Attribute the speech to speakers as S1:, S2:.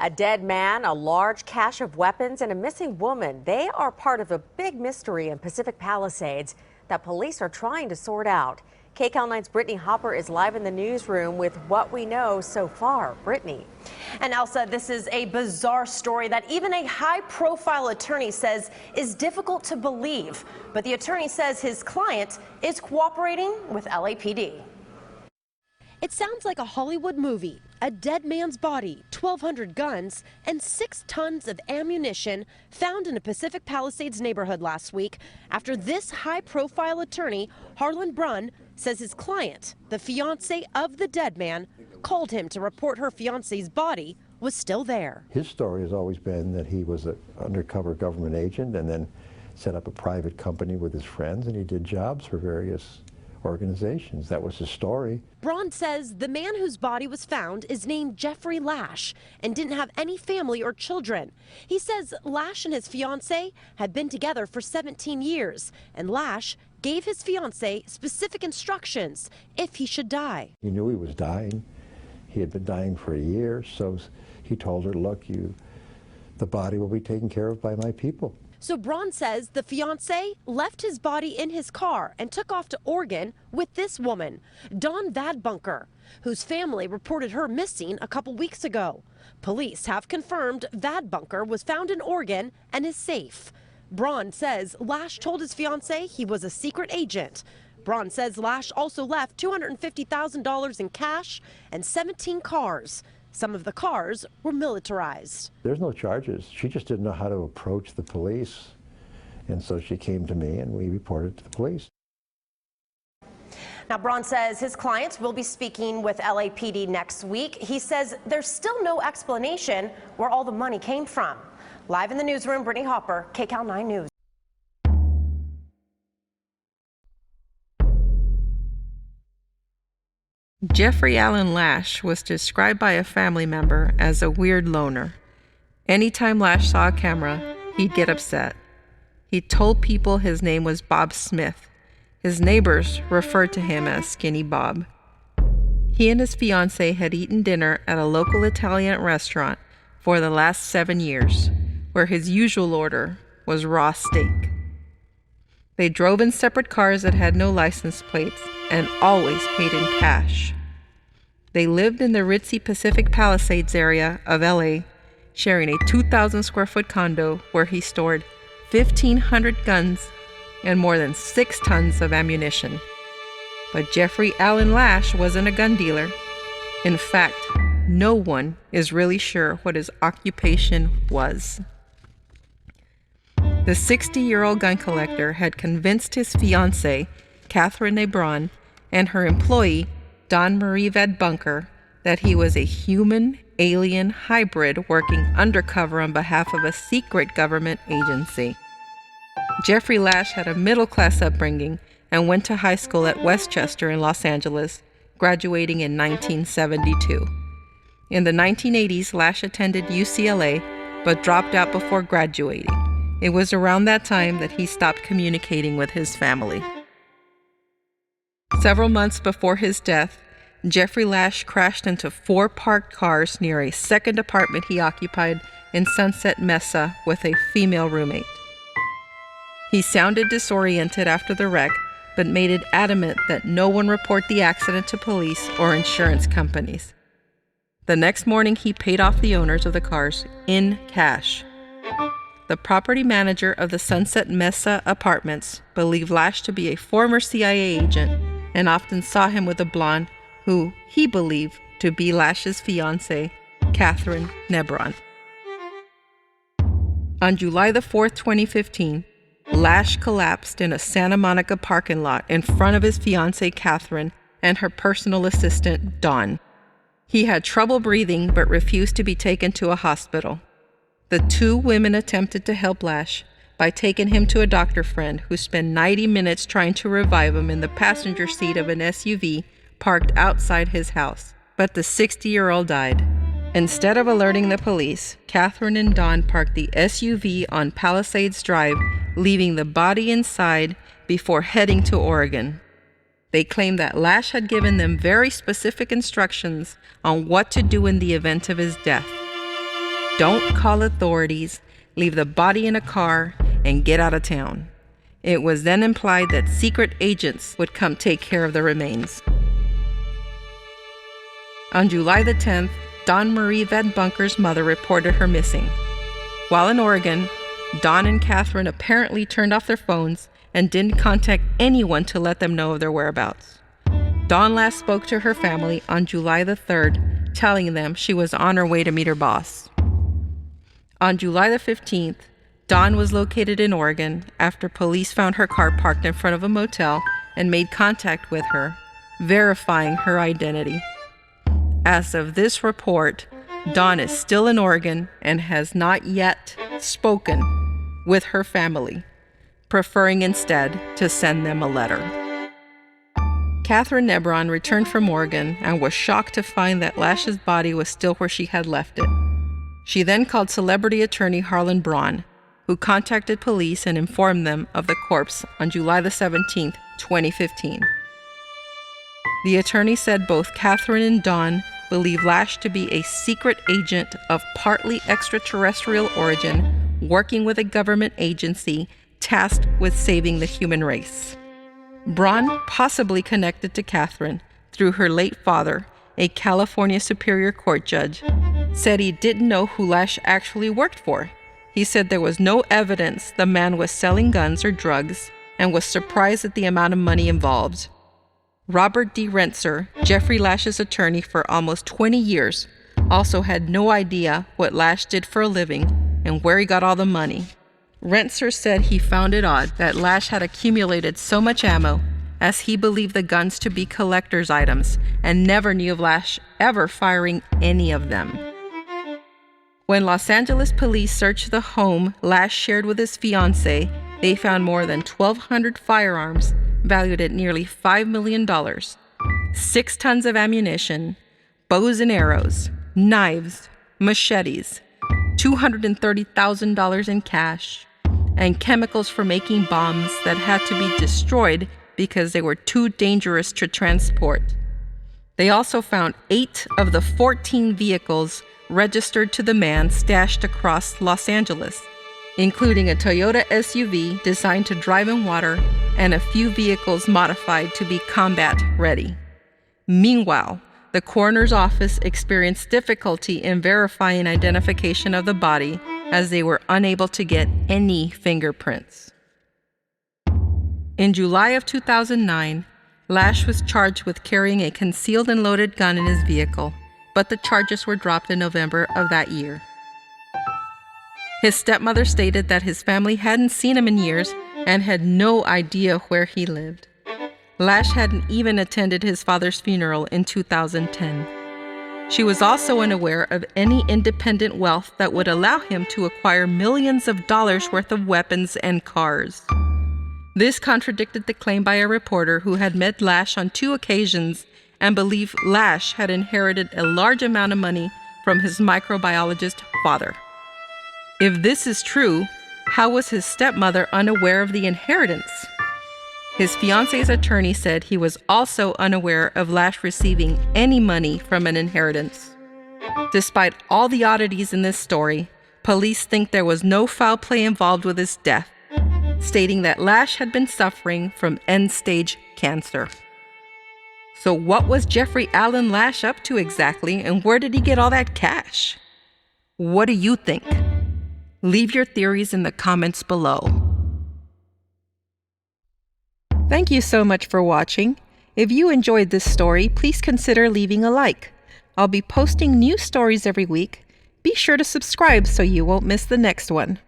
S1: A dead man, a large cache of weapons, and a missing woman. They are part of a big mystery in Pacific Palisades that police are trying to sort out. KCAL 9's Brittany Hopper is live in the newsroom with what we know so far. Brittany.
S2: And Elsa, this is a bizarre story that even a high-profile attorney says is difficult to believe. But the attorney says his client is cooperating with LAPD.
S3: It sounds like a Hollywood movie. A dead man's body, 1,200 guns, and 6 tons of ammunition found in a Pacific Palisades neighborhood last week after this high-profile attorney, Harlan Brunn, says his client, the fiancée of the dead man, called him to report her fiancé's body was still there.
S4: His story has always been that he was an undercover government agent and then set up a private company with his friends, and he did jobs for various organizations. That was his story.
S3: Braun says the man whose body was found is named Jeffrey Lash and didn't have any family or children. He says Lash and his fiancée had been together for 17 years, and Lash gave his fiancée specific instructions if he should die.
S4: He knew he was dying. He had been dying for a year, so he told her, look, the body will be taken care of by my people.
S3: So Braun says the fiancé left his body in his car and took off to Oregon with this woman, Dawn Vadbunker, whose family reported her missing a couple weeks ago. Police have confirmed Vadbunker was found in Oregon and is safe. Braun says Lash told his fiancé he was a secret agent. Braun says Lash also left $250,000 in cash and 17 cars. Some of the cars were militarized.
S4: There's no charges. She just didn't know how to approach the police. And so she came to me and we reported to the police.
S2: Now, Braun says his clients will be speaking with LAPD next week. He says there's still no explanation where all the money came from. Live in the newsroom, Brittany Hopper, KCAL 9 News.
S5: Jeffrey Alan Lash was described by a family member as a weird loner. Anytime Lash saw a camera, he'd get upset. He told people his name was Bob Smith. His neighbors referred to him as Skinny Bob. He and his fiancée had eaten dinner at a local Italian restaurant for the last 7 years, where his usual order was raw steak. They drove in separate cars that had no license plates and always paid in cash. They lived in the ritzy Pacific Palisades area of LA, sharing a 2,000 square foot condo where he stored 1,500 guns and more than 6 tons of ammunition. But Jeffrey Alan Lash wasn't a gun dealer. In fact, no one is really sure what his occupation was. The 60-year-old gun collector had convinced his fiancée, Catherine Nebron, and her employee, Dawn Marie Vadbunker, that he was a human alien hybrid working undercover on behalf of a secret government agency. Jeffrey Lash had a middle-class upbringing and went to high school at Westchester in Los Angeles, graduating in 1972. In the 1980s, Lash attended UCLA, but dropped out before graduating. It was around that time that he stopped communicating with his family. Several months before his death, Jeffrey Lash crashed into 4 parked cars near a second apartment he occupied in Sunset Mesa with a female roommate. He sounded disoriented after the wreck, but made it adamant that no one report the accident to police or insurance companies. The next morning, he paid off the owners of the cars in cash. The property manager of the Sunset Mesa apartments believed Lash to be a former CIA agent and often saw him with a blonde who he believed to be Lash's fiancée, Catherine Nebron. On July the 4th, 2015, Lash collapsed in a Santa Monica parking lot in front of his fiancée, Catherine, and her personal assistant, Dawn. He had trouble breathing but refused to be taken to a hospital. The 2 women attempted to help Lash by taking him to a doctor friend who spent 90 minutes trying to revive him in the passenger seat of an SUV parked outside his house. But the 60-year-old died. Instead of alerting the police, Catherine and Dawn parked the SUV on Palisades Drive, leaving the body inside before heading to Oregon. They claimed that Lash had given them very specific instructions on what to do in the event of his death. don't call authorities, leave the body in a car, and get out of town. It was then implied that secret agents would come take care of the remains. On July the 10th, Dawn Marie Vedbunker's mother reported her missing. While in Oregon, Dawn and Catherine apparently turned off their phones and didn't contact anyone to let them know of their whereabouts. Dawn last spoke to her family on July the 3rd, telling them she was on her way to meet her boss. On July the 15th, Dawn was located in Oregon after police found her car parked in front of a motel and made contact with her, verifying her identity. As of this report, Dawn is still in Oregon and has not yet spoken with her family, preferring instead to send them a letter. Catherine Nebron returned from Oregon and was shocked to find that Lash's body was still where she had left it. She then called celebrity attorney Harlan Braun, who contacted police and informed them of the corpse on July the 17th, 2015. The attorney said both Catherine and Dawn believe Lash to be a secret agent of partly extraterrestrial origin, working with a government agency tasked with saving the human race. Braun, possibly connected to Catherine through her late father, a California Superior Court judge, said he didn't know who Lash actually worked for. He said there was no evidence the man was selling guns or drugs and was surprised at the amount of money involved. Robert D. Rentzer, Jeffrey Lash's attorney for almost 20 years, also had no idea what Lash did for a living and where he got all the money. Rentzer said he found it odd that Lash had accumulated so much ammo, as he believed the guns to be collector's items and never knew of Lash ever firing any of them. When Los Angeles police searched the home Lash shared with his fiancée, they found more than 1,200 firearms valued at nearly $5 million, 6 tons of ammunition, bows and arrows, knives, machetes, $230,000 in cash, and chemicals for making bombs that had to be destroyed because they were too dangerous to transport. They also found 8 of the 14 vehicles registered to the man stashed across Los Angeles, including a Toyota SUV designed to drive in water and a few vehicles modified to be combat ready. Meanwhile, the coroner's office experienced difficulty in verifying identification of the body as they were unable to get any fingerprints. In July of 2009, Lash was charged with carrying a concealed and loaded gun in his vehicle, but the charges were dropped in November of that year. His stepmother stated that his family hadn't seen him in years and had no idea where he lived. Lash hadn't even attended his father's funeral in 2010. She was also unaware of any independent wealth that would allow him to acquire millions of dollars worth of weapons and cars. This contradicted the claim by a reporter who had met Lash on 2 occasions and believed Lash had inherited a large amount of money from his microbiologist father. If this is true, how was his stepmother unaware of the inheritance? His fiancé's attorney said he was also unaware of Lash receiving any money from an inheritance. Despite all the oddities in this story, police think there was no foul play involved with his death, stating that Lash had been suffering from end-stage cancer. So what was Jeffrey Alan Lash up to exactly, and where did he get all that cash? What do you think? Leave your theories in the comments below. Thank you so much for watching. If you enjoyed this story, please consider leaving a like. I'll be posting new stories every week. Be sure to subscribe so you won't miss the next one.